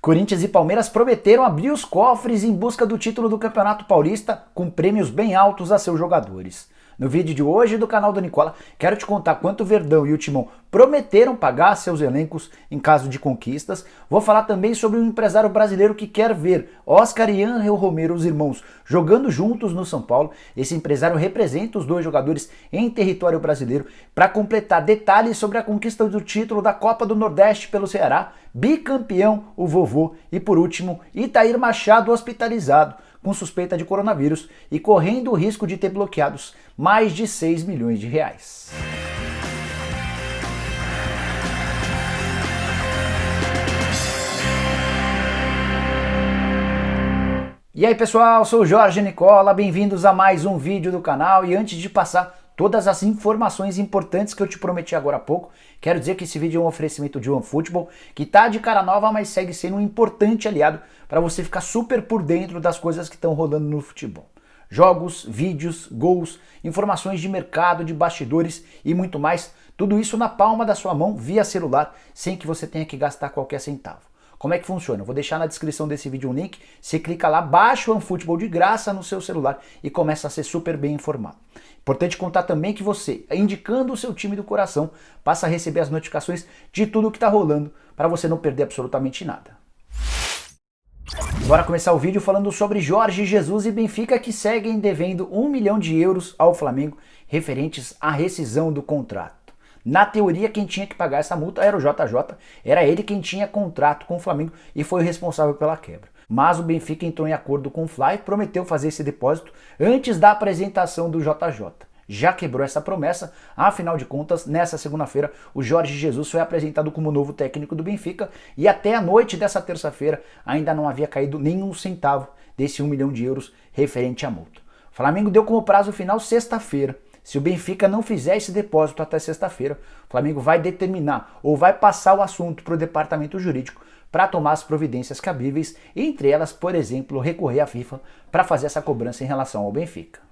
Corinthians e Palmeiras prometeram abrir os cofres em busca do título do Campeonato Paulista, com prêmios bem altos a seus jogadores. No vídeo de hoje do canal do Nicola, quero te contar quanto o Verdão e o Timão prometeram pagar seus elencos em caso de conquistas. Vou falar também sobre um empresário brasileiro que quer ver Oscar e Angel Romero, os irmãos, jogando juntos no São Paulo. Esse empresário representa os dois jogadores em território brasileiro. Para completar, detalhes sobre a conquista do título da Copa do Nordeste pelo Ceará, bicampeão o vovô e, por último, Itair Machado hospitalizado com suspeita de coronavírus e correndo o risco de ter bloqueados mais de 6 milhões de reais. E aí pessoal, sou o Jorge Nicola, bem-vindos a mais um vídeo do canal. E antes de passar todas as informações importantes que eu te prometi agora há pouco, quero dizer que esse vídeo é um oferecimento de OneFootball, que tá de cara nova, mas segue sendo um importante aliado para você ficar super por dentro das coisas que estão rolando no futebol. Jogos, vídeos, gols, informações de mercado, de bastidores e muito mais, tudo isso na palma da sua mão via celular, sem que você tenha que gastar qualquer centavo. Como é que funciona? Eu vou deixar na descrição desse vídeo um link, você clica lá, baixa o OneFootball de graça no seu celular e começa a ser super bem informado. Importante contar também que você, indicando o seu time do coração, passa a receber as notificações de tudo que está rolando, para você não perder absolutamente nada. Bora começar o vídeo falando sobre Jorge Jesus e Benfica, que seguem devendo 1 milhão de euros ao Flamengo referentes à rescisão do contrato. Na teoria, quem tinha que pagar essa multa era o JJ, era ele quem tinha contrato com o Flamengo e foi o responsável pela quebra. Mas o Benfica entrou em acordo com o Fly e prometeu fazer esse depósito antes da apresentação do JJ. Já quebrou essa promessa, afinal de contas, nessa segunda-feira, o Jorge Jesus foi apresentado como novo técnico do Benfica e até a noite dessa terça-feira ainda não havia caído nenhum centavo desse 1 milhão de euros referente à multa. O Flamengo deu como prazo final sexta-feira. Se o Benfica não fizer esse depósito até sexta-feira, o Flamengo vai determinar ou vai passar o assunto para o departamento jurídico para tomar as providências cabíveis, entre elas, por exemplo, recorrer à FIFA para fazer essa cobrança em relação ao Benfica.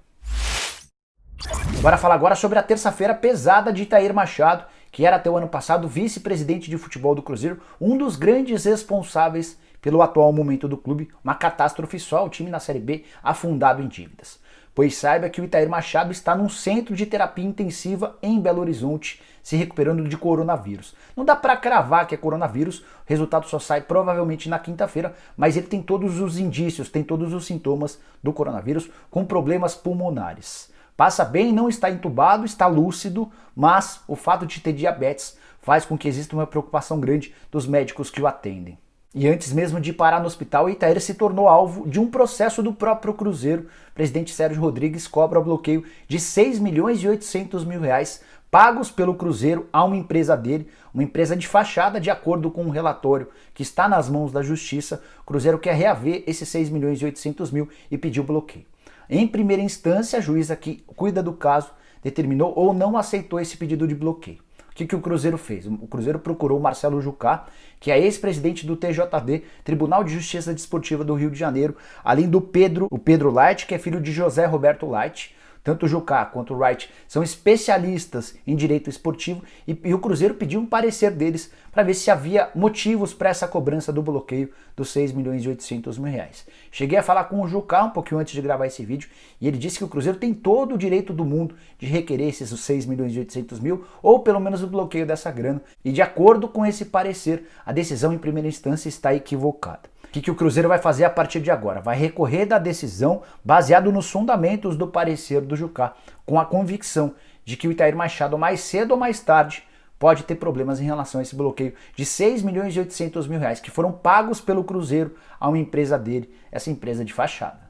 Bora falar agora sobre a terça-feira pesada de Itair Machado, que era até o ano passado vice-presidente de futebol do Cruzeiro, um dos grandes responsáveis pelo atual momento do clube, uma catástrofe só, o time na Série B afundado em dívidas. Pois saiba que o Itair Machado está num centro de terapia intensiva em Belo Horizonte, se recuperando de coronavírus. Não dá para cravar que é coronavírus, o resultado só sai provavelmente na quinta-feira, mas ele tem todos os indícios, tem todos os sintomas do coronavírus, com problemas pulmonares. Passa bem, não está entubado, está lúcido, mas o fato de ter diabetes faz com que exista uma preocupação grande dos médicos que o atendem. E antes mesmo de parar no hospital, Itair se tornou alvo de um processo do próprio Cruzeiro. O presidente Sérgio Rodrigues cobra o bloqueio de 6 milhões e 800 mil reais pagos pelo Cruzeiro a uma empresa dele, uma empresa de fachada, de acordo com um relatório que está nas mãos da Justiça. O Cruzeiro quer reaver esses 6 milhões e 800 mil e pediu bloqueio. Em primeira instância, a juíza que cuida do caso determinou ou não aceitou esse pedido de bloqueio. O que o Cruzeiro fez? O Cruzeiro procurou o Marcelo Jucá, que é ex-presidente do TJD, Tribunal de Justiça Desportiva do Rio de Janeiro, além do o Pedro Light, que é filho de José Roberto Light. Tanto o Jucá quanto o Wright são especialistas em direito esportivo e o Cruzeiro pediu um parecer deles para ver se havia motivos para essa cobrança do bloqueio dos 6 milhões e 800 mil reais. Cheguei a falar com o Jucá um pouquinho antes de gravar esse vídeo e ele disse que o Cruzeiro tem todo o direito do mundo de requerer esses 6 milhões e 800 mil ou pelo menos o bloqueio dessa grana. E de acordo com esse parecer, a decisão em primeira instância está equivocada. O que o Cruzeiro vai fazer a partir de agora? Vai recorrer da decisão baseado nos fundamentos do parecer do Jucá, com a convicção de que o Itair Machado, mais cedo ou mais tarde, pode ter problemas em relação a esse bloqueio de 6 milhões e 800 mil reais, que foram pagos pelo Cruzeiro a uma empresa dele, essa empresa de fachada.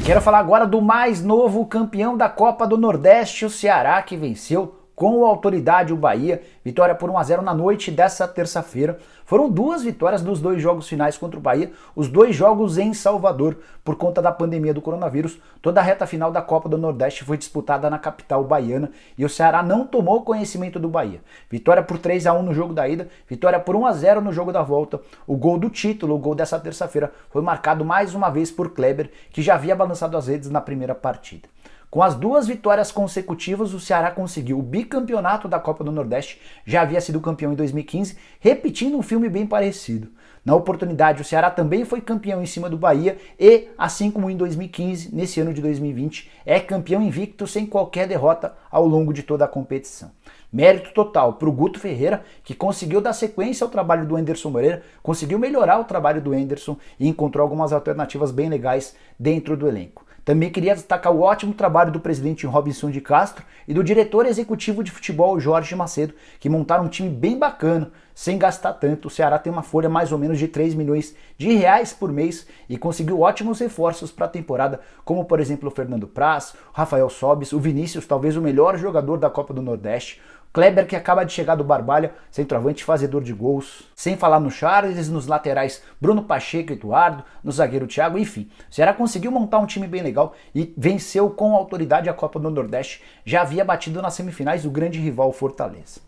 Quero falar agora do mais novo campeão da Copa do Nordeste, o Ceará, que venceu com autoridade o Bahia, vitória por 1 a 0 na noite dessa terça-feira. Foram duas vitórias dos dois jogos finais contra o Bahia, os dois jogos em Salvador, por conta da pandemia do coronavírus. Toda a reta final da Copa do Nordeste foi disputada na capital baiana e o Ceará não tomou conhecimento do Bahia. Vitória por 3 a 1 no jogo da ida, vitória por 1 a 0 no jogo da volta. O gol do título, o gol dessa terça-feira, foi marcado mais uma vez por Kleber, que já havia balançado as redes na primeira partida. Com as 2 vitórias consecutivas, o Ceará conseguiu o bicampeonato da Copa do Nordeste, já havia sido campeão em 2015, repetindo um filme bem parecido. Na oportunidade, o Ceará também foi campeão em cima do Bahia e, assim como em 2015, nesse ano de 2020, é campeão invicto sem qualquer derrota ao longo de toda a competição. Mérito total para o Guto Ferreira, que conseguiu dar sequência ao trabalho do Anderson Moreira, conseguiu melhorar o trabalho do Anderson e encontrou algumas alternativas bem legais dentro do elenco. Também queria destacar o ótimo trabalho do presidente Robinson de Castro e do diretor executivo de futebol Jorge Macedo, que montaram um time bem bacana, sem gastar tanto. O Ceará tem uma folha mais ou menos de 3 milhões de reais por mês e conseguiu ótimos reforços para a temporada, como por exemplo o Fernando Praz, o Rafael Sobis, o Vinícius, talvez o melhor jogador da Copa do Nordeste, Kleber, que acaba de chegar do Barbalha, centroavante fazedor de gols. Sem falar no Charles, nos laterais Bruno Pacheco e Eduardo, no zagueiro Thiago, enfim. O Ceará conseguiu montar um time bem legal e venceu com autoridade a Copa do Nordeste. Já havia batido nas semifinais o grande rival Fortaleza.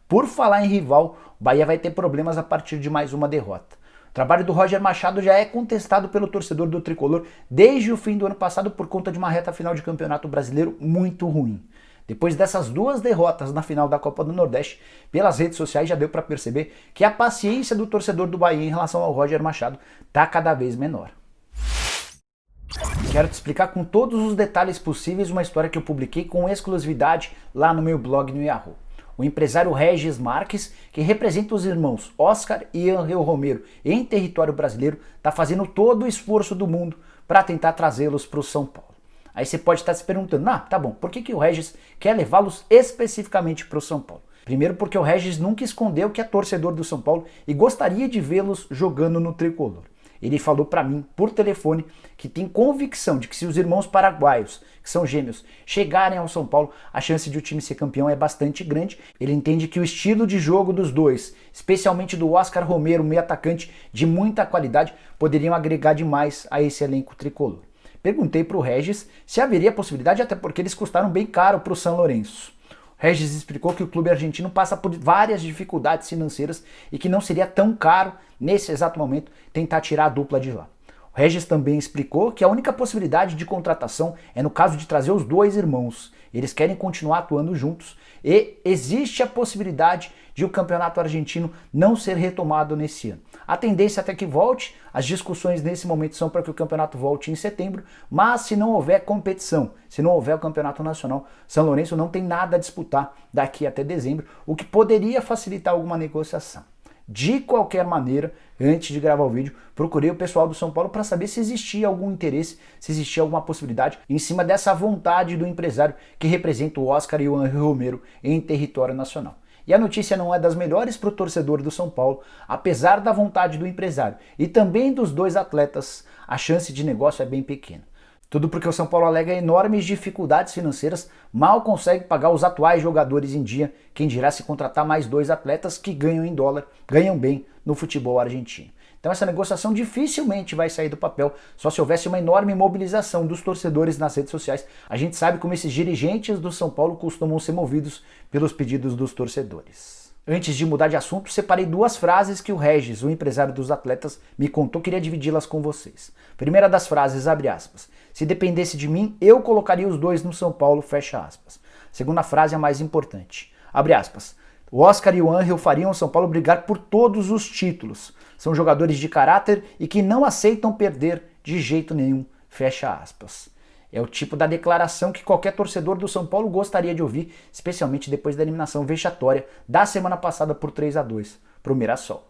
Por falar em rival, o Bahia vai ter problemas a partir de mais uma derrota. O trabalho do Roger Machado já é contestado pelo torcedor do Tricolor desde o fim do ano passado por conta de uma reta final de campeonato brasileiro muito ruim. Depois dessas 2 derrotas na final da Copa do Nordeste, pelas redes sociais já deu para perceber que a paciência do torcedor do Bahia em relação ao Roger Machado está cada vez menor. Quero te explicar com todos os detalhes possíveis uma história que eu publiquei com exclusividade lá no meu blog no Yahoo. O empresário Regis Marques, que representa os irmãos Oscar e Angel Romero em território brasileiro, está fazendo todo o esforço do mundo para tentar trazê-los para o São Paulo. Aí você pode estar se perguntando, tá bom, por que o Regis quer levá-los especificamente para o São Paulo? Primeiro porque o Regis nunca escondeu que é torcedor do São Paulo e gostaria de vê-los jogando no Tricolor. Ele falou para mim, por telefone, que tem convicção de que se os irmãos paraguaios, que são gêmeos, chegarem ao São Paulo, a chance de o time ser campeão é bastante grande. Ele entende que o estilo de jogo dos dois, especialmente do Oscar Romero, meio atacante de muita qualidade, poderiam agregar demais a esse elenco tricolor. Perguntei para o Regis se haveria possibilidade, até porque eles custaram bem caro para o São Lourenço. O Regis explicou que o clube argentino passa por várias dificuldades financeiras e que não seria tão caro, nesse exato momento, tentar tirar a dupla de lá. O Regis também explicou que a única possibilidade de contratação é no caso de trazer os 2 irmãos. Eles querem continuar atuando juntos e existe a possibilidade de o campeonato argentino não ser retomado nesse ano. A tendência até que volte, as discussões nesse momento são para que o campeonato volte em setembro, mas se não houver competição, se não houver o campeonato nacional, São Lourenço não tem nada a disputar daqui até dezembro, o que poderia facilitar alguma negociação. De qualquer maneira, antes de gravar o vídeo, procurei o pessoal do São Paulo para saber se existia algum interesse, se existia alguma possibilidade em cima dessa vontade do empresário que representa o Oscar e o Angel Romero em território nacional. E a notícia não é das melhores para o torcedor do São Paulo, apesar da vontade do empresário e também dos 2 atletas, a chance de negócio é bem pequena. Tudo porque o São Paulo alega enormes dificuldades financeiras, mal consegue pagar os atuais jogadores em dia, quem dirá se contratar mais 2 atletas que ganham em dólar, ganham bem no futebol argentino. Então essa negociação dificilmente vai sair do papel, só se houvesse uma enorme mobilização dos torcedores nas redes sociais. A gente sabe como esses dirigentes do São Paulo costumam ser movidos pelos pedidos dos torcedores. Antes de mudar de assunto, separei 2 frases que o Regis, o empresário dos atletas, me contou, queria dividi-las com vocês. Primeira das frases, abre aspas, se dependesse de mim, eu colocaria os 2 no São Paulo, fecha aspas. Segunda frase é a mais importante, abre aspas, o Oscar e o Angel fariam o São Paulo brigar por todos os títulos. São jogadores de caráter e que não aceitam perder de jeito nenhum, fecha aspas. É o tipo da declaração que qualquer torcedor do São Paulo gostaria de ouvir, especialmente depois da eliminação vexatória da semana passada por 3-2 para o Mirassol.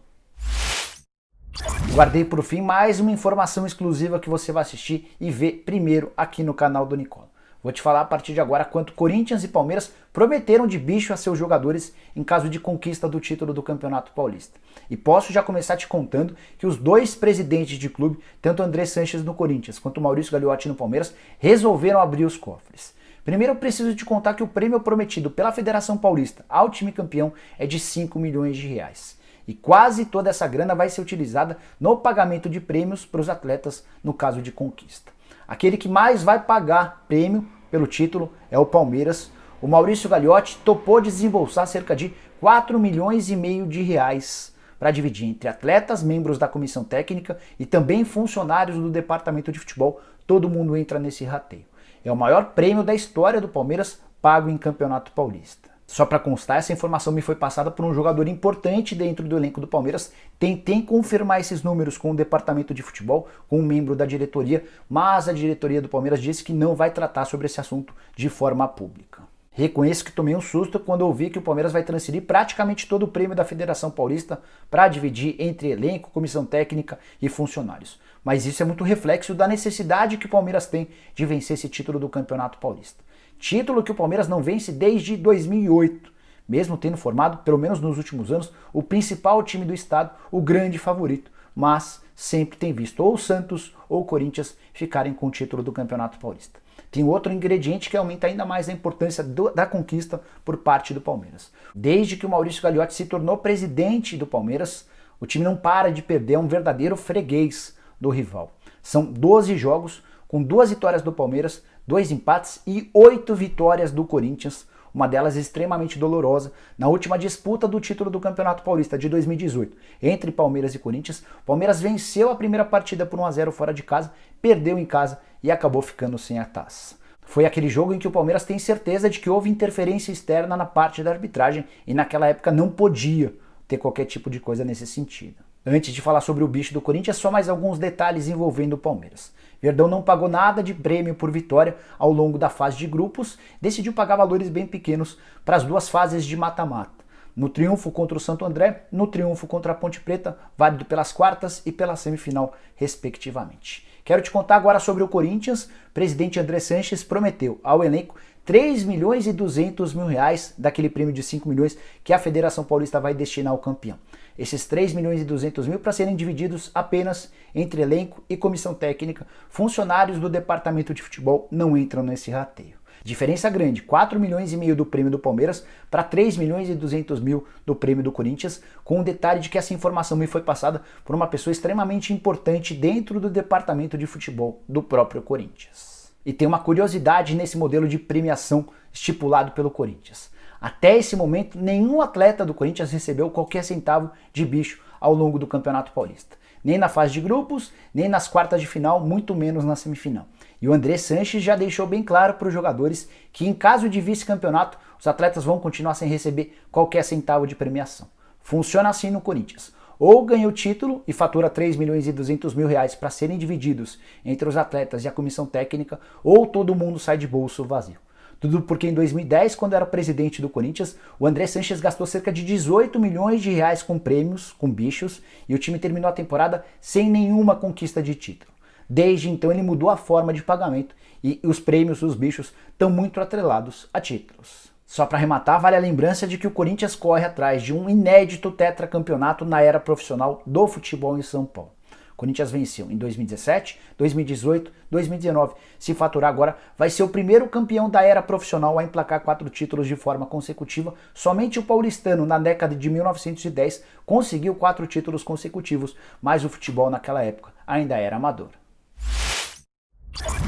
Guardei por fim mais uma informação exclusiva que você vai assistir e ver primeiro aqui no canal do Nicola. Vou te falar a partir de agora quanto Corinthians e Palmeiras prometeram de bicho a seus jogadores em caso de conquista do título do Campeonato Paulista. E posso já começar te contando que os 2 presidentes de clube, tanto André Sanches no Corinthians quanto Maurício Gagliotti no Palmeiras, resolveram abrir os cofres. Primeiro eu preciso te contar que o prêmio prometido pela Federação Paulista ao time campeão é de 5 milhões de reais. E quase toda essa grana vai ser utilizada no pagamento de prêmios para os atletas no caso de conquista. Aquele que mais vai pagar prêmio pelo título é o Palmeiras. O Maurício Gagliotti topou desembolsar cerca de 4 milhões e meio de reais para dividir entre atletas, membros da comissão técnica e também funcionários do departamento de futebol. Todo mundo entra nesse rateio. É o maior prêmio da história do Palmeiras pago em Campeonato Paulista. Só para constar, essa informação me foi passada por um jogador importante dentro do elenco do Palmeiras. Tentei confirmar esses números com o departamento de futebol, com um membro da diretoria, mas a diretoria do Palmeiras disse que não vai tratar sobre esse assunto de forma pública. Reconheço que tomei um susto quando ouvi que o Palmeiras vai transferir praticamente todo o prêmio da Federação Paulista para dividir entre elenco, comissão técnica e funcionários. Mas isso é muito reflexo da necessidade que o Palmeiras tem de vencer esse título do Campeonato Paulista. Título que o Palmeiras não vence desde 2008, mesmo tendo formado, pelo menos nos últimos anos, o principal time do estado, o grande favorito, mas sempre tem visto ou o Santos ou o Corinthians ficarem com o título do Campeonato Paulista. Tem outro ingrediente que aumenta ainda mais a importância da conquista por parte do Palmeiras. Desde que o Maurício Gagliotti se tornou presidente do Palmeiras, o time não para de perder, é um verdadeiro freguês do rival. São 12 jogos com 2 vitórias do Palmeiras, 2 empates e 8 vitórias do Corinthians, uma delas extremamente dolorosa. Na última disputa do título do Campeonato Paulista de 2018, entre Palmeiras e Corinthians, o Palmeiras venceu a primeira partida por 1-0 fora de casa, perdeu em casa e acabou ficando sem a taça. Foi aquele jogo em que o Palmeiras tem certeza de que houve interferência externa na parte da arbitragem e naquela época não podia ter qualquer tipo de coisa nesse sentido. Antes de falar sobre o bicho do Corinthians, só mais alguns detalhes envolvendo o Palmeiras. Verdão não pagou nada de prêmio por vitória ao longo da fase de grupos, decidiu pagar valores bem pequenos para as 2 fases de mata-mata. No triunfo contra o Santo André, no triunfo contra a Ponte Preta, válido pelas quartas e pela semifinal, respectivamente. Quero te contar agora sobre o Corinthians. O presidente André Sanches prometeu ao elenco 3 milhões e 200 mil reais daquele prêmio de 5 milhões que a Federação Paulista vai destinar ao campeão. Esses 3 milhões e 200 mil para serem divididos apenas entre elenco e comissão técnica. Funcionários do departamento de futebol não entram nesse rateio. Diferença grande, 4 milhões e meio do prêmio do Palmeiras para 3 milhões e 200 mil do prêmio do Corinthians, com o detalhe de que essa informação me foi passada por uma pessoa extremamente importante dentro do departamento de futebol do próprio Corinthians. E tem uma curiosidade nesse modelo de premiação estipulado pelo Corinthians. Até esse momento, nenhum atleta do Corinthians recebeu qualquer centavo de bicho ao longo do Campeonato Paulista. Nem na fase de grupos, nem nas quartas de final, muito menos na semifinal. E o André Sanches já deixou bem claro para os jogadores que em caso de vice-campeonato, os atletas vão continuar sem receber qualquer centavo de premiação. Funciona assim no Corinthians. Ou ganha o título e fatura 3 milhões e 200 mil reais para serem divididos entre os atletas e a comissão técnica, ou todo mundo sai de bolso vazio. Tudo porque em 2010, quando era presidente do Corinthians, o André Sanches gastou cerca de 18 milhões de reais com prêmios, com bichos, e o time terminou a temporada sem nenhuma conquista de título. Desde então ele mudou a forma de pagamento e os prêmios, os bichos, estão muito atrelados a títulos. Só para arrematar, vale a lembrança de que o Corinthians corre atrás de um inédito tetracampeonato na era profissional do futebol em São Paulo. O Corinthians venceu em 2017, 2018, 2019. Se faturar agora, vai ser o primeiro campeão da era profissional a emplacar 4 títulos de forma consecutiva. Somente o paulistano, na década de 1910, conseguiu 4 títulos consecutivos, mas o futebol naquela época ainda era amador.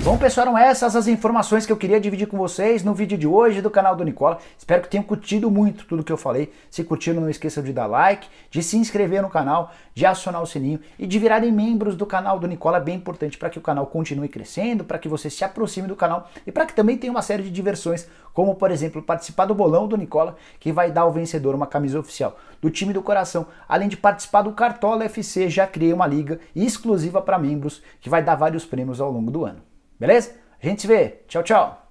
Bom, pessoal, eram essas as informações que eu queria dividir com vocês no vídeo de hoje do canal do Nicola. Espero que tenham curtido muito tudo que eu falei. Se curtiram, não esqueçam de dar like, de se inscrever no canal, de acionar o sininho e de virarem membros do canal do Nicola. É bem importante para que o canal continue crescendo, para que você se aproxime do canal e para que também tenha uma série de diversões, como, por exemplo, participar do bolão do Nicola, que vai dar ao vencedor uma camisa oficial do time do coração, além de participar do Cartola FC. Já criei uma liga exclusiva para membros que vai dar vários prêmios ao longo do ano. Beleza? A gente se vê. Tchau, tchau.